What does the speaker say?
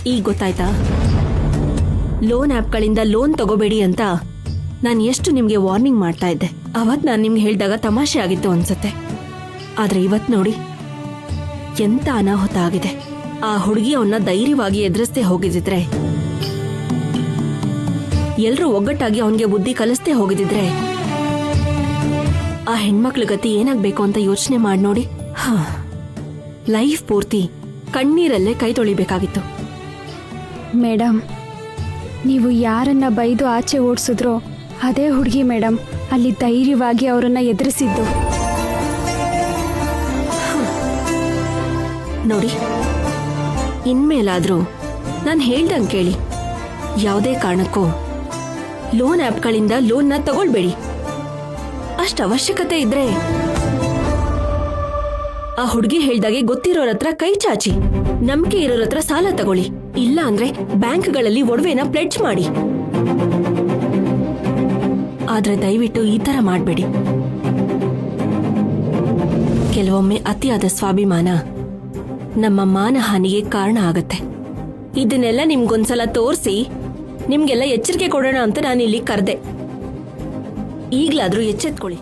ಈಗ ಗೊತ್ತಾಯ್ತಾ? Loan ಆ್ಯಪ್ಗಳಿಂದ loan ತಗೋಬೇಡಿ ಅಂತ ನಾನು ಎಷ್ಟು ನಿಮಗೆ ವಾರ್ನಿಂಗ್ ಮಾಡ್ತಾ ಇದ್ದೆ. ಅವತ್ತು ನಾನು ನಿಮ್ಗೆ ಹೇಳಿದಾಗ ತಮಾಷೆ ಆಗಿತ್ತು ಅನ್ಸುತ್ತೆ. ಆದ್ರೆ ಇವತ್ತು ನೋಡಿ ಎಂತ ಅನಾಹುತ ಆಗಿದೆ. ಆ ಹುಡುಗಿ ಅವನ್ನ ಧೈರ್ಯವಾಗಿ ಎದುರಿಸದೆ ಹೋಗಿದ್ರೆ, ಎಲ್ರೂ ಒಗ್ಗಟ್ಟಾಗಿ ಅವನಿಗೆ ಬುದ್ಧಿ ಕಲಿಸ್ದೇ ಹೋಗಿದ್ರೆ, ಆ ಹೆಣ್ಮಕ್ಳ ಗತಿ ಏನಾಗ್ಬೇಕು ಅಂತ ಯೋಚನೆ ಮಾಡಿ ನೋಡಿ. ಲೈಫ್ ಪೂರ್ತಿ ಕಣ್ಣೀರಲ್ಲೇ ಕೈ ತೊಳಿಬೇಕಾಗಿತ್ತು. ಮೇಡಮ್, ನೀವು ಯಾರನ್ನ ಬೈದು ಆಚೆ ಓಡಿಸಿದ್ರೋ ಅದೇ ಹುಡುಗಿ ಮೇಡಮ್ ಅಲ್ಲಿ ಧೈರ್ಯವಾಗಿ ಅವರನ್ನ ಎದುರಿಸಿದ್ದು. ನೋಡಿ, ಇನ್ಮೇಲಾದ್ರೂ ನಾನು ಹೇಳ್ದಂಗೆ ಕೇಳಿ. ಯಾವುದೇ ಕಾರಣಕ್ಕೂ ಲೋನ್ ಆ್ಯಪ್ಗಳಿಂದ ಲೋನ್ನ ತಗೊಳ್ಬೇಡಿ. ಅಷ್ಟು ಅವಶ್ಯಕತೆ ಇದ್ರೆ ಆ ಹುಡುಗಿ ಹೇಳ್ದಾಗೆ ಗೊತ್ತಿರೋರ ಹತ್ರ ಕೈ ಚಾಚಿ, ನಂಬಿಕೆ ಇರೋರ ಹತ್ರ ಸಾಲ ತಗೊಳ್ಳಿ. ಇಲ್ಲ ಅಂದ್ರೆ ಬ್ಯಾಂಕ್ಗಳಲ್ಲಿ ಒಡವೆನ ಪ್ಲೆಡ್ಜ್ ಮಾಡಿ. ಆದ್ರೆ ದಯವಿಟ್ಟು ಈ ತರ ಮಾಡಬೇಡಿ. ಕೆಲವೊಮ್ಮೆ ಅತಿಯಾದ ಸ್ವಾಭಿಮಾನ ನಮ್ಮ ಮಾನಹಾನಿಗೆ ಕಾರಣ ಆಗತ್ತೆ. ಇದನ್ನೆಲ್ಲ ನಿಮ್ಗೊಂದ್ಸಲ ತೋರಿಸಿ ನಿಮ್ಗೆಲ್ಲ ಎಚ್ಚರಿಕೆ ಕೊಡೋಣ ಅಂತ ನಾನು ಇಲ್ಲಿ ಕರೆದೆ. ಈಗ್ಲಾದ್ರೂ ಎಚ್ಚೆತ್ಕೊಳ್ಳಿ.